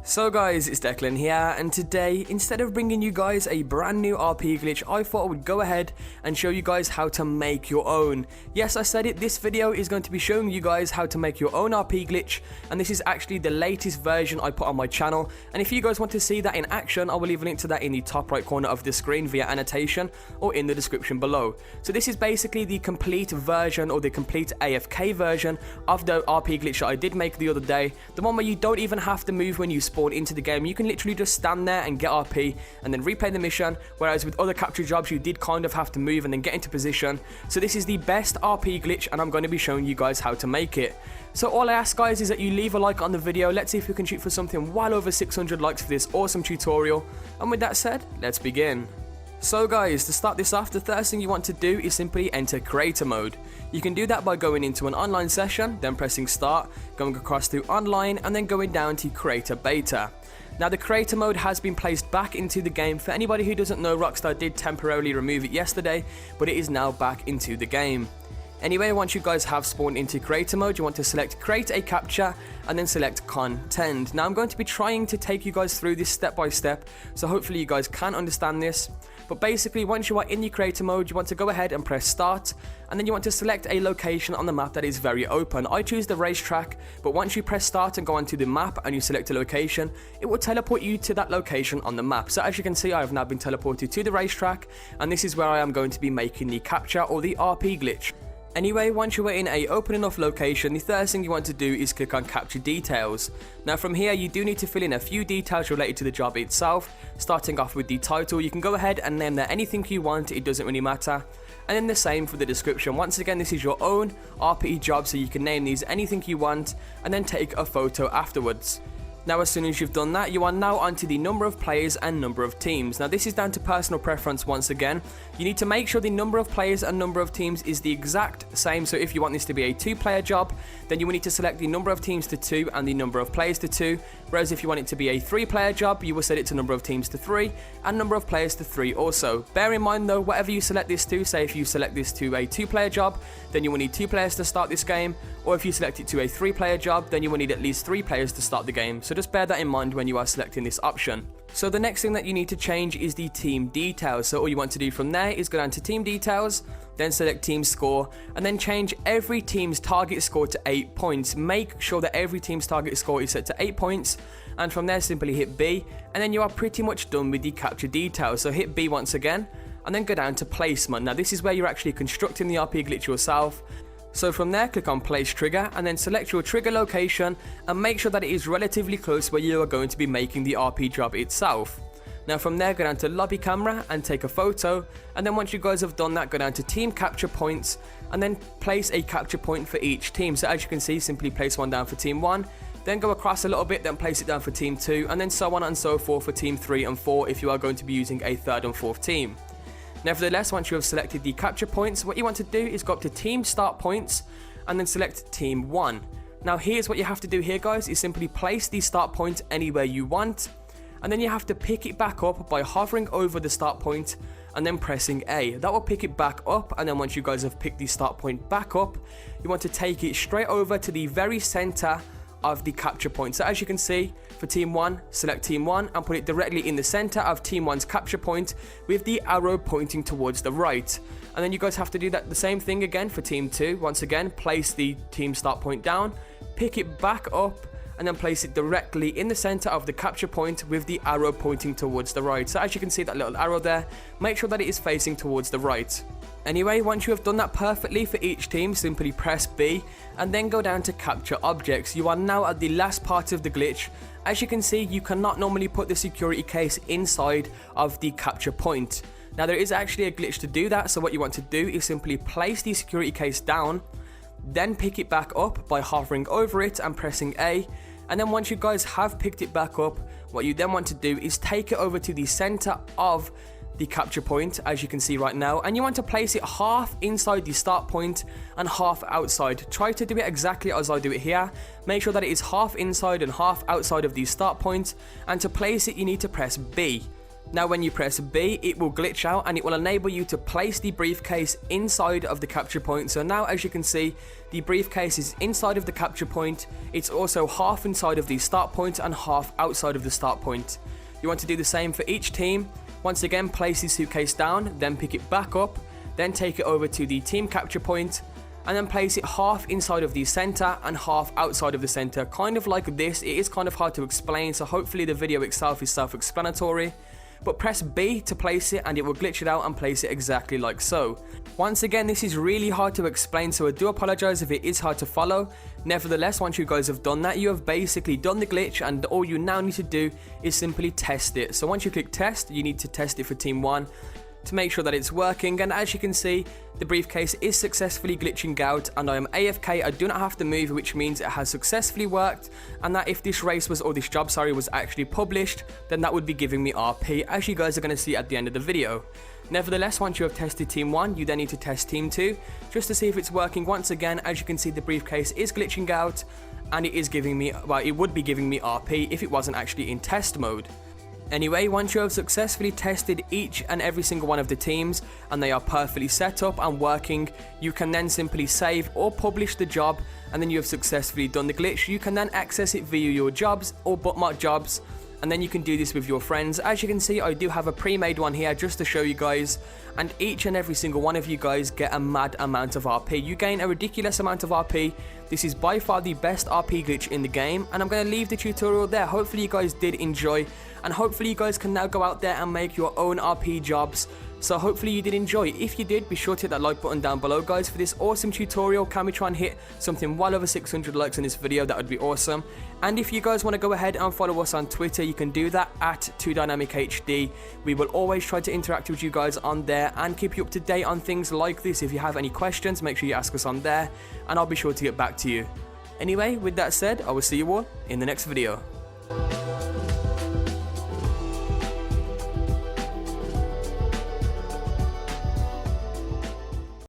So guys, it's Declan here, and today, instead of bringing you guys a brand new RP glitch, I thought I would go ahead and show you guys how to make your own. Yes, I said it, this video is going to be showing you guys how to make your own RP glitch, and this is actually the latest version I put on my channel, and if you guys want to see that in action, I will leave a link to that in the top right corner of the screen via annotation or in the description below. So this is basically the complete version or the complete AFK version of the RP glitch that I did make the other day, the one where you don't even have to move when you spawn into the game. You can literally just stand there and get RP and then replay the mission, whereas with other capture jobs you did kind of have to move and then get into position. So this is the best RP glitch and I'm going to be showing you guys how to make it. So all I ask guys is that you leave a like on the video. Let's see if we can shoot for something well over 600 likes for this awesome tutorial, and with that said, let's begin. So guys, to start this off, the first thing you want to do is simply enter creator mode. You can do that by going into an online session, then pressing start, going across to online, and then going down to creator beta. Now the creator mode has been placed back into the game. For anybody who doesn't know, Rockstar did temporarily remove it yesterday, but it is now back into the game. Anyway, once you guys have spawned into creator mode, you want to select create a capture and then select content. Now I'm going to be trying to take you guys through this step by step, so hopefully you guys can understand this. But basically, once you are in your creator mode, you want to go ahead and press start, and then you want to select a location on the map that is very open. I choose the racetrack, but once you press start and go onto the map and you select a location, it will teleport you to that location on the map. So as you can see, I have now been teleported to the racetrack, and this is where I am going to be making the capture or the RP glitch. Anyway, once you are in a open enough location, the first thing you want to do is click on capture details. Now from here you do need to fill in a few details related to the job itself, starting off with the title. You can go ahead and name that anything you want, it doesn't really matter. And then the same for the description. Once again, this is your own RP job, so you can name these anything you want and then take a photo afterwards. Now as soon as you've done that, you are now onto the number of players and number of teams. Now this is down to personal preference once again. You need to make sure the number of players and number of teams is the exact same. So if you want this to be a 2-player job, then you will need to select the number of teams to 2 and the number of players to 2. Whereas if you want it to be a 3-player job, you will set it to number of teams to 3 and number of players to 3 also. Bear in mind though, whatever you select this to, say if you select this to a 2-player job, then you will need 2 players to start this game. Or if you select it to a 3-player job, then you will need at least 3 players to start the game. So just bear that in mind when you are selecting this option. So the next thing that you need to change is the team details. So all you want to do from there is go down to team details, then select team score, and then change every team's target score to 8 points. Make sure that every team's target score is set to 8 points, and from there simply hit B, and then you are pretty much done with the capture details. So hit B once again, and then go down to placement. Now this is where you're actually constructing the RP glitch yourself. So from there, click on place trigger and then select your trigger location and make sure that it is relatively close where you are going to be making the RP job itself. Now from there, go down to lobby camera and take a photo, and then once you guys have done that, go down to team capture points and then place a capture point for each team. So as you can see, simply place one down for team 1, then go across a little bit, then place it down for team 2, and then so on and so forth for team 3 and 4 if you are going to be using a 3rd and 4th team. Nevertheless, once you have selected the capture points, what you want to do is go up to team start points and then select team 1. Now here's what you have to do here guys, is simply place the start point anywhere you want, and then you have to pick it back up by hovering over the start point and then pressing A. That will pick it back up, and then once you guys have picked the start point back up, you want to take it straight over to the very center of the capture point. So as you can see, for team 1, select team 1 and put it directly in the center of team 1's capture point with the arrow pointing towards the right. And then you guys have to do that the same thing again for team 2. Once again, place the team start point down, pick it back up, and then place it directly in the center of the capture point with the arrow pointing towards the right. So as you can see, that little arrow there, make sure that it is facing towards the right. Anyway, once you have done that perfectly for each team, simply press B and then go down to capture objects. You are now at the last part of the glitch. As you can see, you cannot normally put the security case inside of the capture point. Now there is actually a glitch to do that, so what you want to do is simply place the security case down, then pick it back up by hovering over it and pressing A. And then once you guys have picked it back up, what you then want to do is take it over to the center of the capture point, as you can see right now, and you want to place it half inside the start point and half outside. Try to do it exactly as I do it here. Make sure that it is half inside and half outside of the start point, and to place it you need to press B. Now when you press B, it will glitch out and it will enable you to place the briefcase inside of the capture point. So now as you can see, the briefcase is inside of the capture point. It's also half inside of the start point and half outside of the start point. You want to do the same for each team. Once again, place the suitcase down, then pick it back up, then take it over to the team capture point, and then place it half inside of the center and half outside of the center, kind of like this. It is kind of hard to explain, so hopefully the video itself is self-explanatory. But press B to place it and it will glitch it out and place it exactly like so. Once again, this is really hard to explain, so I do apologize if it is hard to follow. Nevertheless, once you guys have done that, you have basically done the glitch, and all you now need to do is simply test it. So once you click test, you need to test it for team 1 to make sure that it's working, and as you can see, the briefcase is successfully glitching out and I am AFK. I do not have to move, which means it has successfully worked, and that if this race was, or this job, sorry, was actually published, then that would be giving me RP, as you guys are going to see at the end of the video. Nevertheless, once you have tested team 1, you then need to test team 2, just to see if it's working. Once again, as you can see, the briefcase is glitching out, and it is giving me, well, it would be giving me RP if it wasn't actually in test mode. Anyway, once you have successfully tested each and every single one of the teams and they are perfectly set up and working, you can then simply save or publish the job, and then you have successfully done the glitch. You can then access it via your jobs or bookmark jobs, and then you can do this with your friends. As you can see, I do have a pre-made one here just to show you guys, and each and every single one of you guys get a mad amount of RP. You gain a ridiculous amount of RP. This is by far the best RP glitch in the game, and I'm going to leave the tutorial there. Hopefully you guys did enjoy, and hopefully you guys can now go out there and make your own RP jobs. So hopefully you did enjoy. If you did, be sure to hit that like button down below, guys, for this awesome tutorial. Can we try and hit something well over 600 likes on this video? That would be awesome. And if you guys want to go ahead and follow us on Twitter, you can do that at 2dynamichd. We will always try to interact with you guys on there and keep you up to date on things like this. If you have any questions, make sure you ask us on there, and I'll be sure to get back to you. Anyway, with that said, I will see you all in the next video.